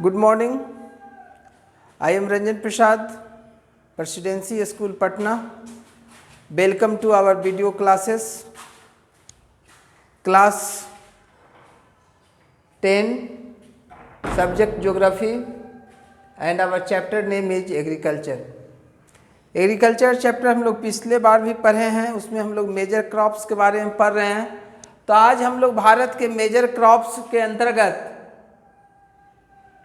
Good morning. I am Ranjan Prasad, Presidency School, Patna. Welcome to our video classes. Class 10, subject Geography, and our chapter name is Agriculture. Agriculture chapter हम लोग पिछले बार भी पढ़े हैं, उसमें हम लोग मेजर क्रॉप्स के बारे में पढ़ रहे हैं। तो आज हम लोग भारत के मेजर क्रॉप्स के अंतर्गत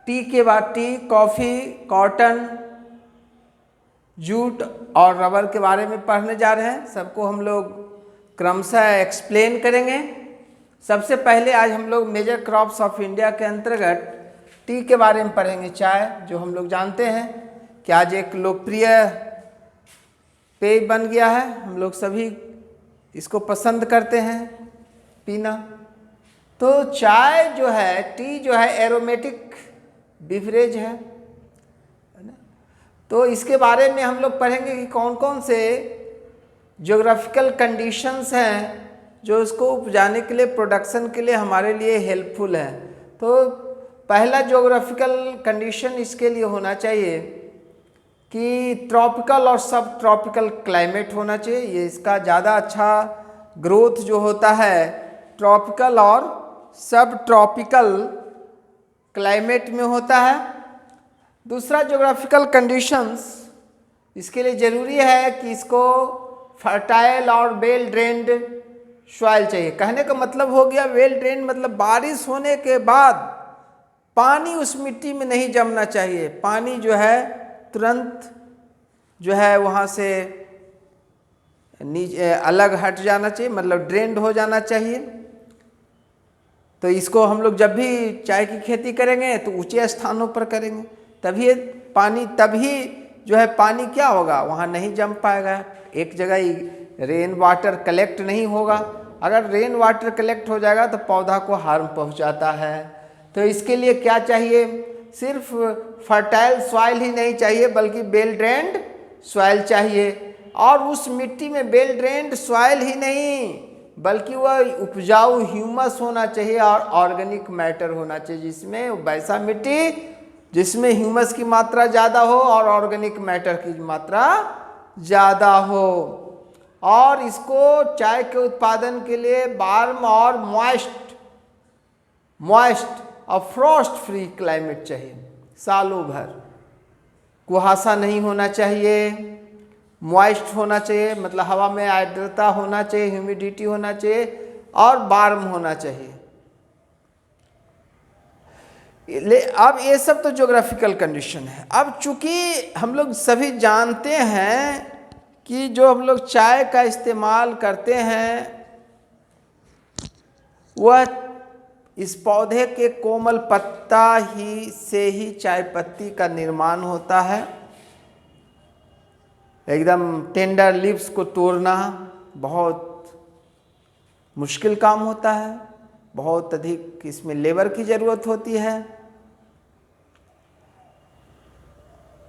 टी के बाद टी, कॉफ़ी, कॉटन, जूट और रबर के बारे में पढ़ने जा रहे हैं। सबको हम लोग क्रमशः एक्सप्लेन करेंगे। सबसे पहले आज हम लोग मेजर क्रॉप्स ऑफ इंडिया के अंतर्गत टी के बारे में पढ़ेंगे। चाय, जो हम लोग जानते हैं कि आज एक लोकप्रिय पेय बन गया है, हम लोग सभी इसको पसंद करते हैं पीना। तो चाय जो है, टी जो है एरोमेटिक बिवरेज है ना। तो इसके बारे में हम लोग पढ़ेंगे कि कौन कौन से ज्योग्राफिकल कंडीशंस हैं जो इसको उपजाने के लिए, प्रोडक्शन के लिए हमारे लिए हेल्पफुल है। तो पहला ज्योग्राफिकल कंडीशन इसके लिए होना चाहिए कि ट्रॉपिकल और सब ट्रॉपिकल क्लाइमेट होना चाहिए। ये इसका ज़्यादा अच्छा ग्रोथ जो होता है ट्रॉपिकल और सब ट्रॉपिकल क्लाइमेट में होता है। दूसरा ज्योग्राफिकल कंडीशंस इसके लिए ज़रूरी है कि इसको फर्टाइल और वेल ड्रेन्ड सॉइल चाहिए। कहने का मतलब हो गया वेल ड्रेन्ड मतलब बारिश होने के बाद पानी उस मिट्टी में नहीं जमना चाहिए। पानी जो है तुरंत जो है वहाँ से नीचे अलग हट जाना चाहिए, मतलब ड्रेन्ड हो जाना चाहिए। तो इसको हम लोग जब भी चाय की खेती करेंगे तो ऊंचे स्थानों पर करेंगे, तभी जो है पानी क्या होगा, वहाँ नहीं जम पाएगा। एक जगह ही रेन वाटर कलेक्ट नहीं होगा। अगर रेन वाटर कलेक्ट हो जाएगा तो पौधा को हार्म पहुँचाता है। तो इसके लिए क्या चाहिए, सिर्फ फर्टाइल सॉइल ही नहीं चाहिए बल्कि वेल ड्रेन्ड सॉइल चाहिए। और उस मिट्टी में वेल ड्रेन्ड सॉइल ही नहीं बल्कि वह उपजाऊ ह्यूमस होना चाहिए और ऑर्गेनिक मैटर होना चाहिए, जिसमें वैसा मिट्टी जिसमें ह्यूमस की मात्रा ज़्यादा हो और ऑर्गेनिक मैटर की मात्रा ज़्यादा हो। और इसको चाय के उत्पादन के लिए वार्म और मॉइस्ट और फ्रॉस्ट फ्री क्लाइमेट चाहिए। सालों भर कुहासा नहीं होना चाहिए, मॉइस्ट होना चाहिए, मतलब हवा में आर्द्रता होना चाहिए, ह्यूमिडिटी होना चाहिए और वार्म होना चाहिए। अब ये सब तो ज्योग्राफिकल कंडीशन है। अब चूंकि हम लोग सभी जानते हैं कि जो हम लोग चाय का इस्तेमाल करते हैं वह इस पौधे के कोमल पत्ता से ही चाय पत्ती का निर्माण होता है। एकदम टेंडर लीव्स को तोड़ना बहुत मुश्किल काम होता है, बहुत अधिक इसमें लेबर की ज़रूरत होती है।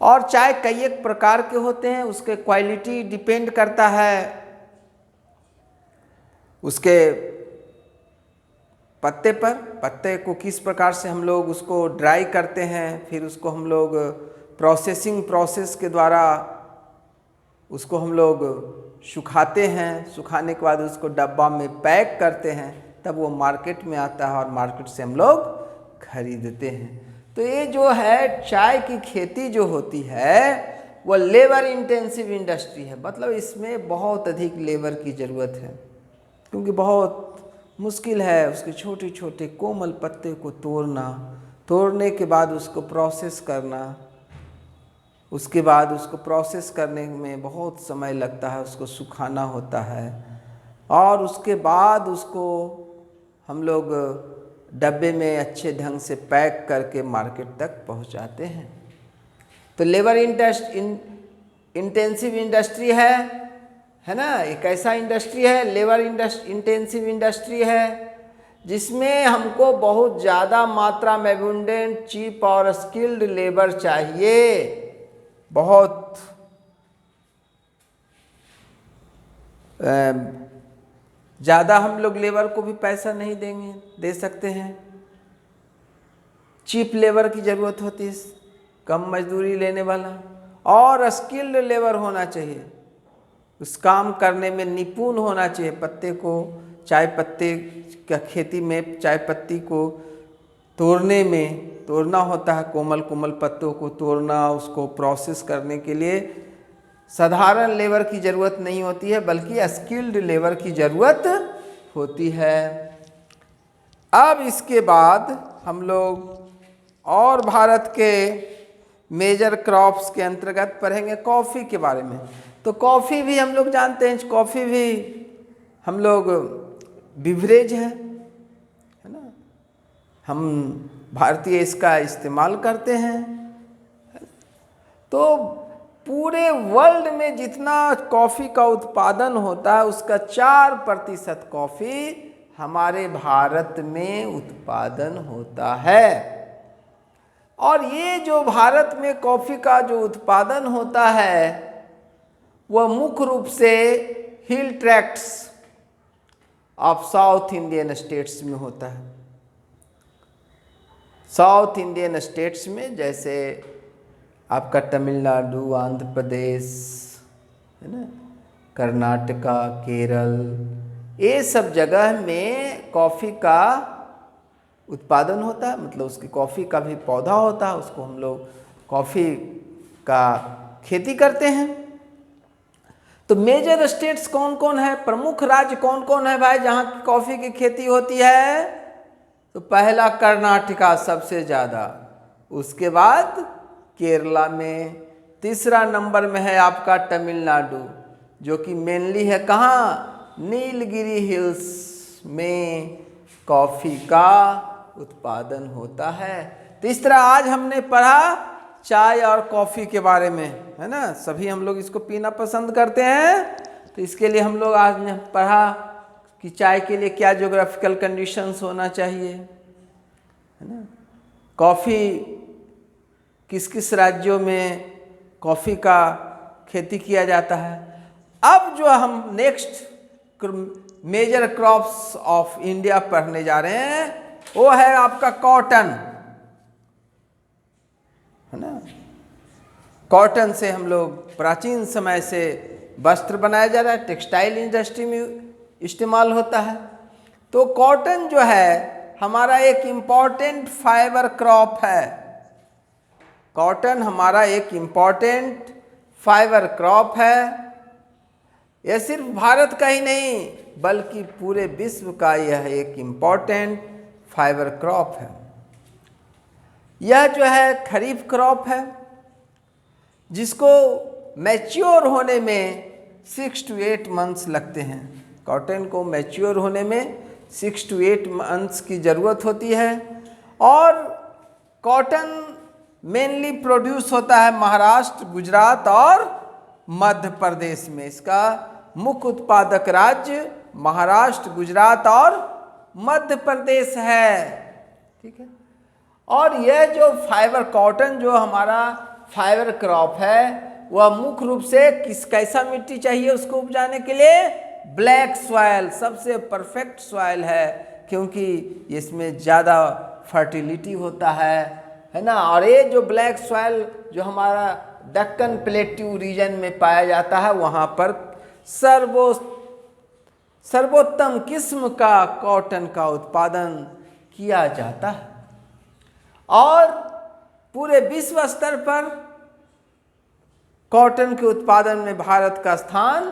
और चाय कई एक प्रकार के होते हैं, उसके क्वालिटी डिपेंड करता है उसके पत्ते पर। पत्ते को किस प्रकार से हम लोग उसको ड्राई करते हैं, फिर उसको हम लोग प्रोसेस के द्वारा उसको हम लोग सुखाते हैं, सुखाने के बाद उसको डब्बा में पैक करते हैं, तब वो मार्केट में आता है और मार्केट से हम लोग खरीदते हैं। तो ये जो है चाय की खेती जो होती है वो लेबर इंटेंसिव इंडस्ट्री है, मतलब इसमें बहुत अधिक लेबर की ज़रूरत है, क्योंकि बहुत मुश्किल है उसके छोटे छोटे कोमल पत्ते को तोड़ने के बाद उसको प्रोसेस करना। उसके बाद उसको प्रोसेस करने में बहुत समय लगता है, उसको सुखाना होता है और उसके बाद उसको हम लोग डब्बे में अच्छे ढंग से पैक करके मार्केट तक पहुंचाते हैं। तो लेबर इंटेंसिव इंडस्ट्री है ना। एक ऐसा इंडस्ट्री है, लेबर इंटेंसिव इंडस्ट्री है, जिसमें हमको बहुत ज़्यादा मात्रा में एबंडेंट, चीप और स्किल्ड लेबर चाहिए। बहुत ज़्यादा हम लोग लेबर को भी पैसा नहीं दे सकते हैं। चीप लेबर की ज़रूरत होती है, कम मजदूरी लेने वाला, और स्किल्ड लेबर होना चाहिए, उस काम करने में निपुण होना चाहिए। पत्ते को, चाय पत्ते का खेती में चाय पत्ती को तोड़ने में, तोड़ना होता है, कोमल कोमल पत्तों को तोड़ना, उसको प्रोसेस करने के लिए साधारण लेबर की ज़रूरत नहीं होती है, बल्कि स्किल्ड लेबर की ज़रूरत होती है। अब इसके बाद हम लोग और भारत के मेजर क्रॉप्स के अंतर्गत पढ़ेंगे कॉफ़ी के बारे में। तो कॉफ़ी भी हम लोग जानते हैं, कॉफ़ी भी हम लोग बिवरेज है ना, हम भारतीय इसका इस्तेमाल करते हैं। तो पूरे वर्ल्ड में जितना कॉफ़ी का उत्पादन होता है उसका 4% कॉफ़ी हमारे भारत में उत्पादन होता है। और ये जो भारत में कॉफ़ी का जो उत्पादन होता है वह मुख्य रूप से hill tracts of South Indian states में होता है। साउथ इंडियन स्टेट्स में जैसे आपका तमिलनाडु, आंध्र प्रदेश है ना, कर्नाटका, केरल, ये सब जगह में कॉफ़ी का उत्पादन होता है। मतलब उसकी कॉफ़ी का भी पौधा होता है, उसको हम लोग कॉफ़ी का खेती करते हैं। तो मेजर स्टेट्स कौन कौन है, प्रमुख राज्य कौन कौन है भाई जहाँ की कॉफ़ी की खेती होती है? तो पहला कर्नाटका सबसे ज़्यादा, उसके बाद केरला में, तीसरा नंबर में है आपका तमिलनाडु, जो कि मेनली है कहाँ, नीलगिरी हिल्स में कॉफ़ी का उत्पादन होता है। तीसरा आज हमने पढ़ा चाय और कॉफ़ी के बारे में, है ना, सभी हम लोग इसको पीना पसंद करते हैं। तो इसके लिए हम लोग आज ने पढ़ा कि चाय के लिए क्या ज्योग्राफिकल कंडीशंस होना चाहिए, है ना, कॉफ़ी किस किस राज्यों में कॉफ़ी का खेती किया जाता है। अब जो हम next major crops of India पढ़ने जा रहे हैं वो है आपका कॉटन, है ना। कॉटन से हम लोग प्राचीन समय से वस्त्र बनाया जा रहा है, टेक्सटाइल इंडस्ट्री में इस्तेमाल होता है। तो कॉटन जो है हमारा एक इम्पॉर्टेंट फाइबर क्रॉप है। कॉटन हमारा एक इम्पॉर्टेंट फाइबर क्रॉप है। यह सिर्फ भारत का ही नहीं बल्कि पूरे विश्व का यह एक इम्पॉर्टेंट फाइबर क्रॉप है। यह जो है खरीफ क्रॉप है जिसको मैच्योर होने में 6 to 8 मंथ्स लगते हैं। कॉटन को मैच्योर होने में 6 to 8 मंथ्स की ज़रूरत होती है। और कॉटन मेनली प्रोड्यूस होता है महाराष्ट्र, गुजरात और मध्य प्रदेश में। इसका मुख्य उत्पादक राज्य महाराष्ट्र, गुजरात और मध्य प्रदेश है, ठीक है। और यह जो फाइबर कॉटन जो हमारा फाइबर क्रॉप है वह मुख्य रूप से कैसा मिट्टी चाहिए उसको उपजाने के लिए? ब्लैक सॉइल सबसे परफेक्ट सॉइल है, क्योंकि इसमें ज़्यादा फर्टिलिटी होता है ना। और ये जो ब्लैक सॉइल जो हमारा दक्कन प्लेट्यू रीजन में पाया जाता है वहाँ पर सर्वोत्तम किस्म का कॉटन का उत्पादन किया जाता है। और पूरे विश्व स्तर पर कॉटन के उत्पादन में भारत का स्थान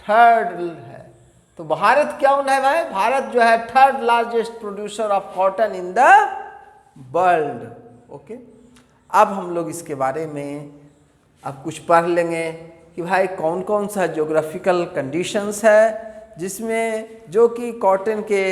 3rd है। तो भारत क्या है भाई? भारत जो है 3rd largest producer of cotton in the world. Okay, अब हम लोग इसके बारे में अब कुछ पढ़ लेंगे कि भाई कौन कौन सा ज्योग्राफिकल कंडीशंस है जिसमें जो कि कॉटन के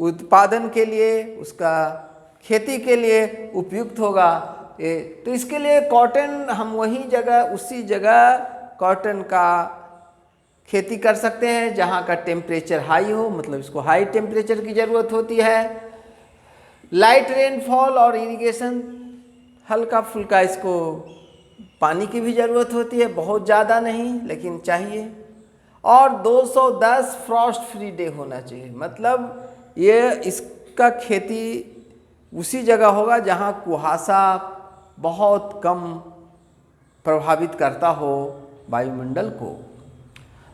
उत्पादन के लिए, उसका खेती के लिए उपयुक्त होगा। तो इसके लिए कॉटन हम वही जगह, उसी जगह कॉटन का खेती कर सकते हैं जहाँ का टेम्परेचर हाई हो, मतलब इसको हाई टेम्परेचर की ज़रूरत होती है। लाइट रेनफॉल और इरिगेशन, हल्का फुल्का इसको पानी की भी ज़रूरत होती है, बहुत ज़्यादा नहीं लेकिन चाहिए। और 210 फ्रॉस्ट फ्री डे होना चाहिए, मतलब ये इसका खेती उसी जगह होगा जहाँ कुहासा बहुत कम प्रभावित करता हो वायुमंडल को।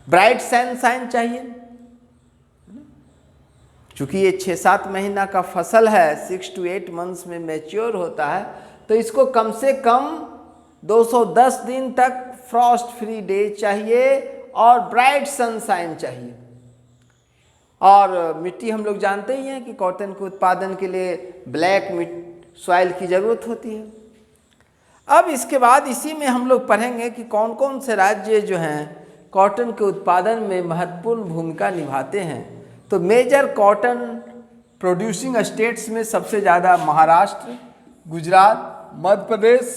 ब्राइट सनशाइन चाहिए, चूँकि ये 6-7 महीना का फसल है, 6 to 8 मंथ्स में मैच्योर होता है, तो इसको कम से कम 210 दिन तक फ्रॉस्ट फ्री डे चाहिए और ब्राइट सनशाइन चाहिए। और मिट्टी हम लोग जानते ही हैं कि कॉटन के उत्पादन के लिए ब्लैक सॉइल की ज़रूरत होती है। अब इसके बाद इसी में हम लोग पढ़ेंगे कि कौन कौन से राज्य जो हैं कॉटन के उत्पादन में महत्वपूर्ण भूमिका निभाते हैं। तो मेजर कॉटन प्रोड्यूसिंग स्टेट्स में सबसे ज़्यादा महाराष्ट्र, गुजरात, मध्य प्रदेश,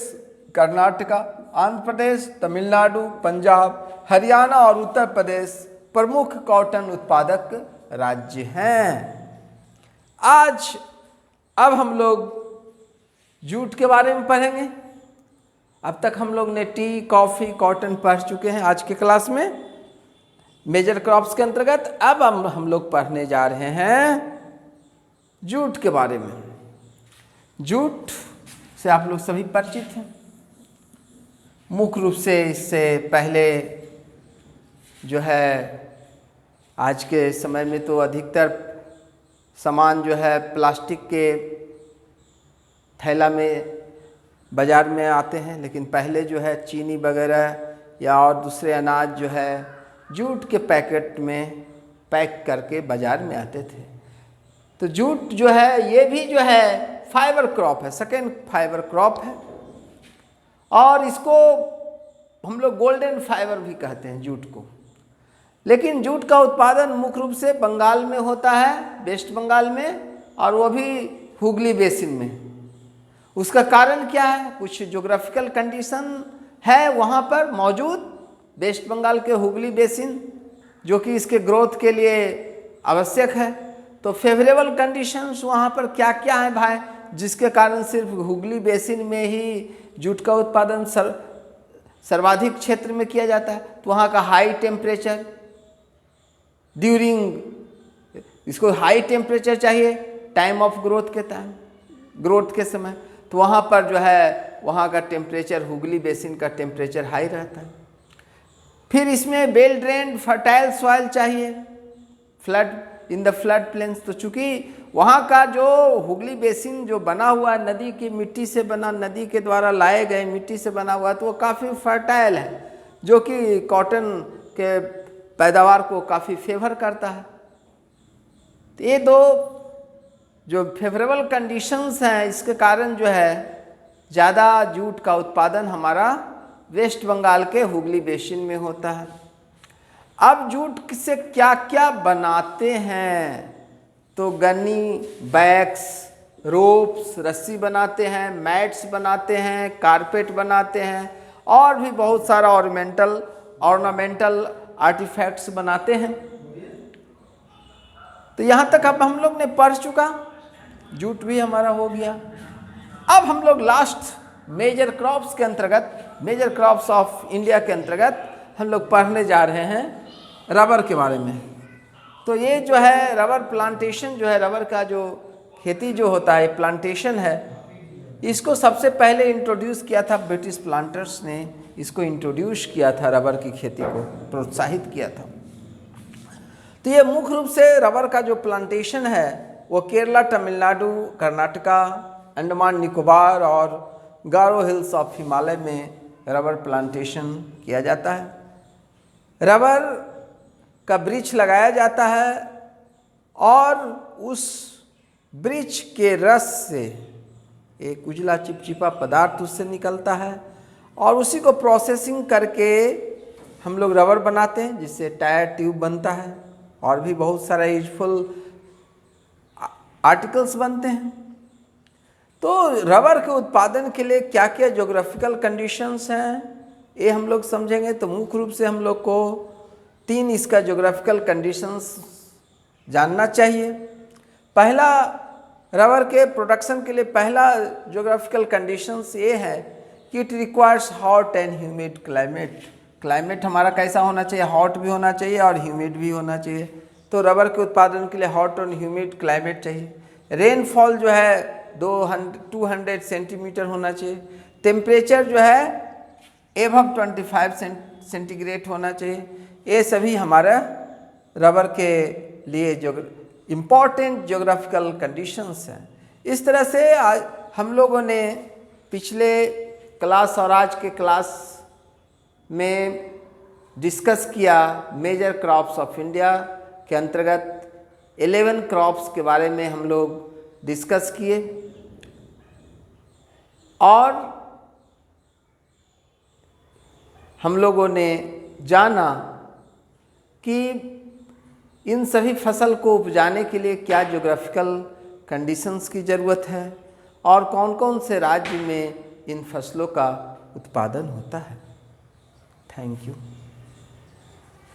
कर्नाटका, आंध्र प्रदेश, तमिलनाडु, पंजाब, हरियाणा और उत्तर प्रदेश प्रमुख कॉटन उत्पादक राज्य हैं। अब हम लोग जूट के बारे में पढ़ेंगे। अब तक हम लोग ने टी, कॉफ़ी, कॉटन पढ़ चुके हैं आज के क्लास में मेजर क्रॉप्स के अंतर्गत। अब हम लोग पढ़ने जा रहे हैं जूट के बारे में। जूट से आप लोग सभी परिचित हैं। मुख्य रूप से इससे पहले जो है आज के समय में तो अधिकतर सामान जो है प्लास्टिक के थैला में बाज़ार में आते हैं, लेकिन पहले जो है चीनी वगैरह या और दूसरे अनाज जो है जूट के पैकेट में पैक करके बाज़ार में आते थे। तो जूट जो है ये भी जो है फाइबर क्रॉप है, सेकेंड फाइबर क्रॉप है, और इसको हम लोग गोल्डन फाइबर भी कहते हैं जूट को। लेकिन जूट का उत्पादन मुख्य रूप से बंगाल में होता है, वेस्ट बंगाल में, और वो भी हुगली बेसिन में। उसका कारण क्या है? कुछ ज्योग्राफिकल कंडीशन है वहाँ पर मौजूद, वेस्ट बंगाल के हुगली बेसिन, जो कि इसके ग्रोथ के लिए आवश्यक है। तो फेवरेबल कंडीशंस वहाँ पर क्या क्या है भाई, जिसके कारण सिर्फ हुगली बेसिन में ही जूट का उत्पादन सर्वाधिक क्षेत्र में किया जाता है। तो वहाँ का हाई टेम्परेचर ड्यूरिंग, इसको हाई टेम्परेचर चाहिए टाइम ऑफ ग्रोथ के समय। तो वहाँ पर जो है वहाँ का टेम्परेचर, हुगली बेसिन का टेम्परेचर हाई रहता है। फिर इसमें वेल ड्रेन्ड फर्टाइल सॉइल चाहिए, flood in the flood plains. तो चूँकि वहाँ का जो हुगली बेसिन जो बना हुआ है नदी की मिट्टी से बना, नदी के द्वारा लाए गए मिट्टी से बना हुआ है, तो वो काफ़ी फर्टाइल है, जो कि कॉटन के पैदावार को काफ़ी फेवर करता है। तो ये दो जो फेवरेबल कंडीशंस हैं, इसके कारण जो है ज़्यादा जूट का उत्पादन हमारा वेस्ट बंगाल के हुगली बेसिन में होता है। अब जूट से क्या क्या बनाते हैं? तो गन्नी, बैग्स, रोप्स, रस्सी बनाते हैं, मैट्स बनाते हैं, कारपेट बनाते हैं, और भी बहुत सारा ऑर्नामेंटल आर्टिफैक्ट्स बनाते हैं। तो यहाँ तक अब हम लोग ने पढ़ चुका, जूट भी हमारा हो गया। अब हम लोग लास्ट मेजर क्रॉप्स के अंतर्गत, मेजर क्रॉप्स ऑफ इंडिया के अंतर्गत हम लोग पढ़ने जा रहे हैं रबर के बारे में। तो ये जो है रबर प्लांटेशन जो है, रबर का जो खेती जो होता है, प्लांटेशन है, इसको सबसे पहले इंट्रोड्यूस किया था ब्रिटिश प्लांटर्स ने। इसको इंट्रोड्यूस किया था, रबर की खेती को प्रोत्साहित किया था। तो ये मुख्य रूप से रबर का जो प्लांटेशन है वो केरला, तमिलनाडु, कर्नाटका, अंडमान निकोबार और गारो हिल्स ऑफ हिमालय में रबर प्लांटेशन किया जाता है। रबर का वृक्ष लगाया जाता है और उस वृक्ष के रस से एक उजला चिपचिपा पदार्थ उससे निकलता है, और उसी को प्रोसेसिंग करके हम लोग रबर बनाते हैं, जिससे टायर ट्यूब बनता है और भी बहुत सारा यूजफुल आर्टिकल्स बनते हैं। तो रबर के उत्पादन के लिए क्या क्या ज्योग्राफिकल कंडीशंस हैं, ये हम लोग समझेंगे। तो मुख्य रूप से हम लोग को 3 इसका ज्योग्राफिकल कंडीशंस जानना चाहिए। पहला, रबर के प्रोडक्शन के लिए पहला ज्योग्राफिकल कंडीशंस ये है कि it requires hot and humid climate. Climate हमारा कैसा होना चाहिए? हॉट भी होना चाहिए और ह्यूमिड भी होना चाहिए। तो रबर के उत्पादन के लिए हॉट और ह्यूमिड क्लाइमेट चाहिए। रेनफॉल जो है 200 सेंटीमीटर होना चाहिए। टेम्परेचर जो है एबव 25 सेंटीग्रेड होना चाहिए। ये सभी हमारा रबर के लिए जो इम्पॉर्टेंट ज्योग्राफिकल कंडीशंस हैं। इस तरह से आज हम लोगों ने पिछले क्लास और आज के क्लास में डिस्कस किया मेजर क्रॉप्स ऑफ इंडिया के अंतर्गत 11 क्रॉप्स के बारे में हम लोग डिस्कस किए और हम लोगों ने जाना कि इन सभी फसल को उपजाने के लिए क्या ज्योग्राफिकल कंडीशंस की ज़रूरत है और कौन कौन से राज्य में इन फसलों का उत्पादन होता है। Thank you.